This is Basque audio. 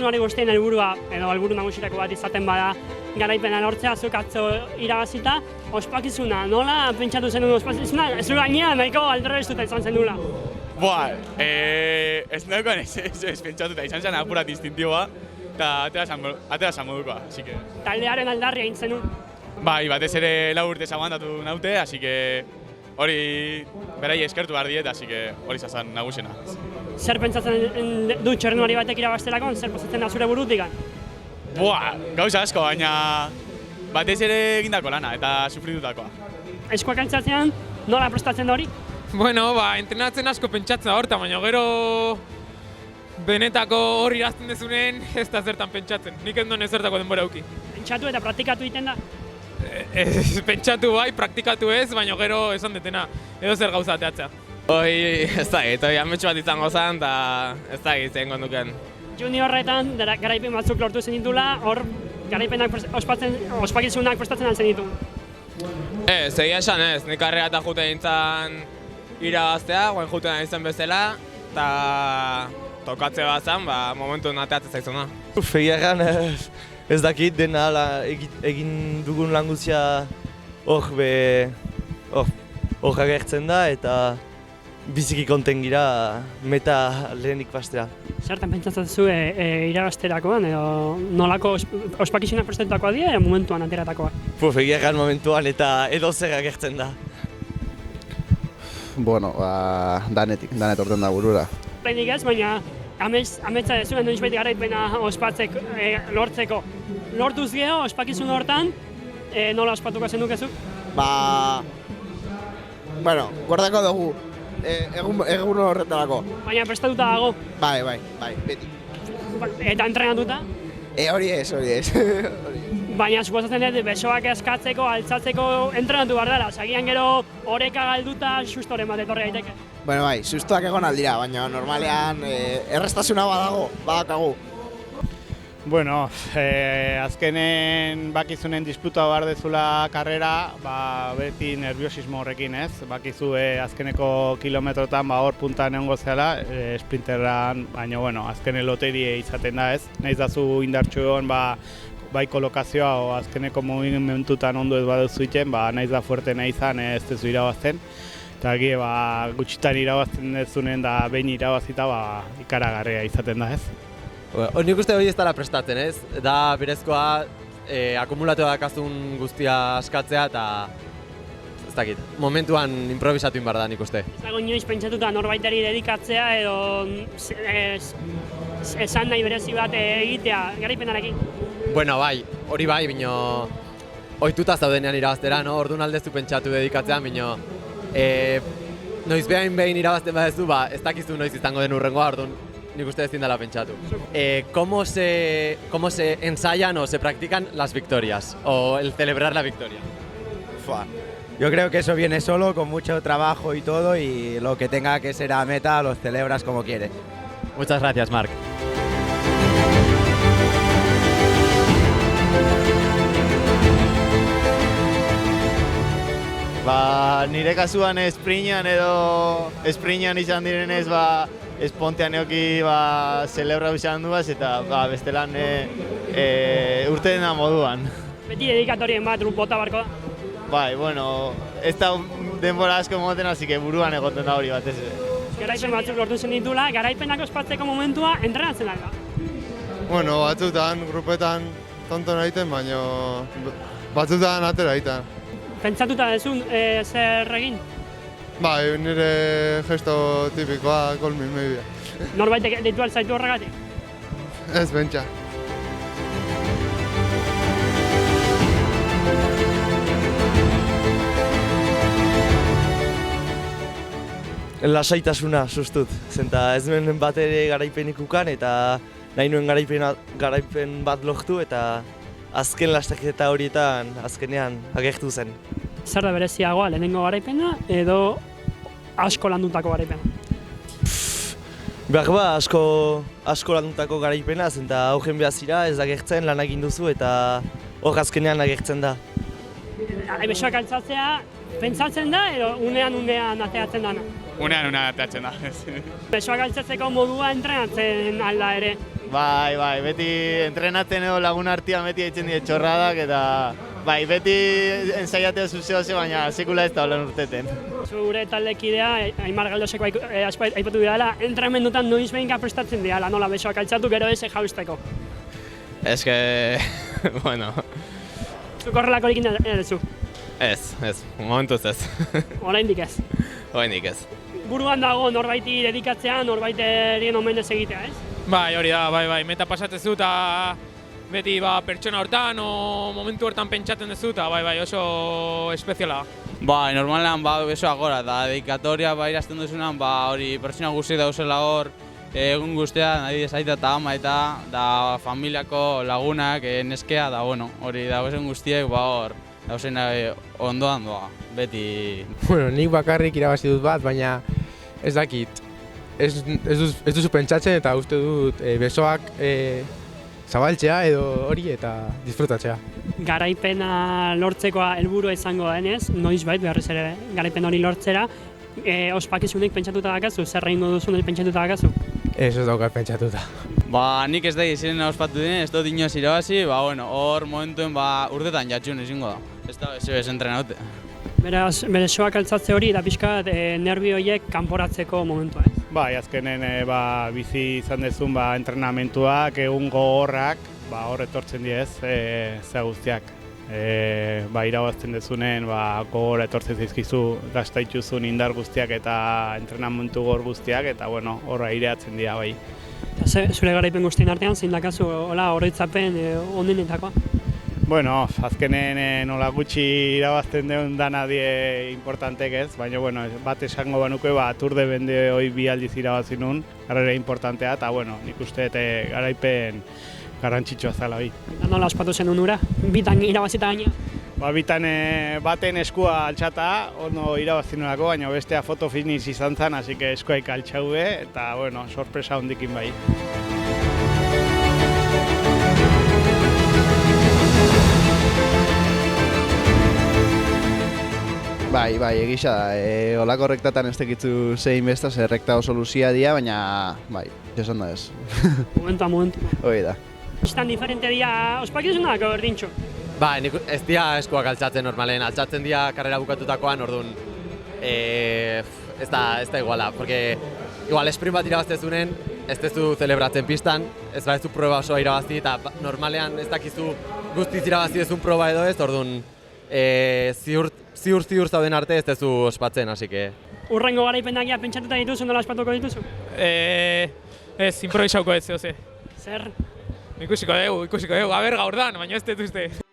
txirrindulari guztien helburua, edo helburu nagusitako bat izaten bada garaipena lortzea, zuk atzo irabazita, ospakizuna, nola pentsatu zenuen ospakizuna, ez du gainean nahiko aldrebestuta izan zenula. Ez neukan ez pentsatuta izan zen apurat distintiboa, eta atera zan modukoa, así que... Taldearen aldarria egin zenun. Bai, batez ere 4 urtez aguantatu naute, así que hori berai eskertu behar diet, así que hori zazan nagusena. Zer pentsatzen du txirrindulari batek irabaztelako, zer posatzen da zure burutikan? Gauza asko, baina batez ere egindako lana eta sufritutakoa. Eskuak altzatzean, nola prestatzen da hori? Bueno, entrenatzen asko pentsatzen da horta, baina gero benetako hori irazten dezunen ez da zertan pentsatzen. Nik ez duen ezertako denbora auki. Pentsatu eta praktikatu egiten da? Pentsatu bai, praktikatu ez, baina gero esan detena, edo zer gauza ateatzea. Hoi, ez da git, ametsu bat izango zen, eta ez da git zein konduken. Juniorretan, garaipen batzuk lortu zen ditula, hor garaipenak ospakizunak prestatzen altzen ditu. Egia esan ez, nik karrera eta jute nintzen irabaztea, guen jute nintzen bezala, eta tokatze bat zen, momentu nateatzen zaizuna. Egia egan ez dakit dena egin dugun lan guztia hor agertzen da eta biziki konten gira meta lehenik bastera. Zertan pentsatzen zu irabazterakoan edo nolako ospakizunak prestatutakoa dira momentuan ateratakoa? Egia egan momentuan eta edo zer agertzen da. Bueno, danet orten da burura. Lehenik ez, baina ametsa dezuen noiz baita garaipena lortzeko. Lortuz geho, ospakizun hortan, nola ospatuko zenukezuk? Bueno, guardako dugu, egun horretarako. Baina prestatuta dago? Bai, beti. Eta entrenatuta? Hori ez. Baina suposatzen dut besoak eskatzeko, altzatzeko entrenatu behar dela. Zagian gero oreka galduta sustoren bat etorri daiteke. Bueno, bai, sustoak egon aldira, baina normalean errestasuna badakagu. Bueno, azkenen bakizunen disputa behar dezula karrera, beti nerviosismo horrekin ez. Bakizu azkeneko kilometrotan hor puntan egongo zela, sprinteran, baina bueno, azkenen loterie izaten da ez. Nahiz dazu indartxu egon, bai kolokazioa o azkeneko movimentutan ondo ez baduzu iten, nahiz da fuerte nahi izan ez dezu irabazten. Eta gutxitan irabazten dezunen da behin irabazita ikaragarria izaten da ez. Nik uste hori ez dela prestatzen ez, da berezkoa akumulatu dakazun guztia askatzea eta ez dakit, momentuan improvisatu inbar da nik uste. Ez dago inoiz pentsatuta norbaitari dedikatzea edo esan nahi berezi bat egitea garaipenarekin? Bueno, bai, hori bai, bino ohituta zaudenean irabaztera, no? Orduan aldezu pentsatu dedikatzean, bino noiz behin irabazten badezu, ez dakizu noiz izango den urrengoa, orduan nik uste ezin dela pentsatu. ¿Cómo se ensayan o se practican las victorias o el celebrar la victoria? Yo creo que eso viene solo, con mucho trabajo y todo, y lo que tenga que ser a meta lo celebras como quieres. Muchas gracias, Marc. Nire kasuan sprintean edo sprintean izan direnez espontean eoki zelebra izan duaz eta bestelan urte dena moduan. Beti dedikatorien bat bota barko da? Bai, bueno, ez da denbora asko moten, así que buruan egoten da hori batez ere. Garaipen batzuk lortu zen ditula, garaipenak ospatzeko momentua entrenatzen da. Bueno, batzutan, grupetan tonton egiten, baina batzutan atera egiten. Pentsatuta dezun zer egin? Bai, nire gesto tipikoa, call me maybe. Norbaitek deitu alzaitu horregatik? Ez, bentsa. Lasaitasuna sustut, zenta ez nuen bat ere garaipenik ukan eta nahi nuen garaipen bat lortu eta azken lastaketa horietan azkenean agertu zen. Zer da bereziagoa, lehenengo garaipena edo asko landutako garaipena? Asko landutako garaipena, zenta haugen behazira ez agertzen lan egin duzu eta hor azkenean agertzen da. Besoak altzatzea, pentsatzen da edo unean ateatzen dana? Unean ateatzen da. Besoak altzatzeko modua entrenatzen alda ere? Bai, beti entrenatzen edo lagun artean beti eitzen die txorradak eta bai, beti ensaiatea zuzeo baina sekula ez da holan urteten. Zure taldekidea, Aimar Galdoseko aipatu dira, entrenamendutan noiz behinka prestatzen dira, nola besoak altxatu gero ez jausteko. Ez que, bueno, Zuk horrelakorik zu, ez, momentuz ez. oraindik ez. Oraindik ez. Buruan dago norbaiti dedikatzea, norbaiterien omenez egitea, ez? Bai, hori da, bai, meta pasatzezu eta beti pertsona hortan o momentu hortan pentsatzen dezu eta bai, oso espeziala. Bai, normalean besoak gora, da dedikatoria irazten duzunan, hori pertsona guzti dauzela hor, egun guztia, nahi dezaita eta ama eta da familiako lagunak, neskea, da bueno, hori dauzen guztiek hor, dauzen ondoan doa, beti. Bueno, nik bakarrik irabazi dut bat, baina ez dakit, ez duzu pentsatzen eta uste dut besoak zabaltzea edo hori eta disfrutatzea. Garaipena lortzekoa helburua izango denez, noizbait beharrez ere garaipen hori lortzera, ospakizunik pentsatuta dakazu, zer egingo duzun pentsatuta dakazu? Ez daukat pentsatuta. Nik ez da izen ospatu dinen, ez dut inoz irabazi, hor momentuen urtetan jatxun ezingo da. Ez da ez entrenaute. Beraz, bere soak altzatze hori da pixka nervio horiek kanporatzeko momentua, ez? Bai, azkenen bizi izan dezun entrenamentuak, egun gogorrak, hor etortzen diez, ze guztiak. Irabazten dezunen, gogora etortzen zaizkizu, gastaituzun indar guztiak eta entrenamentu gor guztiak, eta horra aireatzen dira, bai. Zure garaipen guztien artean, zein dakazu horretzapen onenetakoa? Bueno, azkenen nola gutxi irabazten duen dana die importantek ez, baina bat esango banuke Tour de Bende hoi 2 aldiz irabazi nun, garrera importantea, eta nik uste garaipen garrantzitsua zela bai. Nola ospatu zen unura? Bitan irabazita gaina? Bitan baten eskua altxata, ondo irabazi nolako, baina bestea foto finish izan zen, hasi que eskuaik altxaue, eta sorpresa hondikin bai. Bai, egisa da, olako rektatan ez tekitzu zein bestaz, rekta oso luzia dira, baina, esan da ez. Momentu. Hoi da. Istan diferente dira ospakizunak berdintxo? Nik ez dira eskuak altxatzen normalen, altxatzen dira karrera bukatutakoan, orduan ez da iguala, porque igual sprint bat irabaztezunen, ez dezu celebratzen pistan, ez badezu proba osoa irabazi, eta normalean ez dakizu guztiz irabazi dezun proba edo ez, orduan ziur zauden arte ez dezu ospatzen, hasi que... Urrengo garaipenak pentsatuta dituzu, nola ospatuko dituzu? Ez, improvisauko ez, ze. Zer? Ikusiko dugu, gaur dan, baina ez dut uste.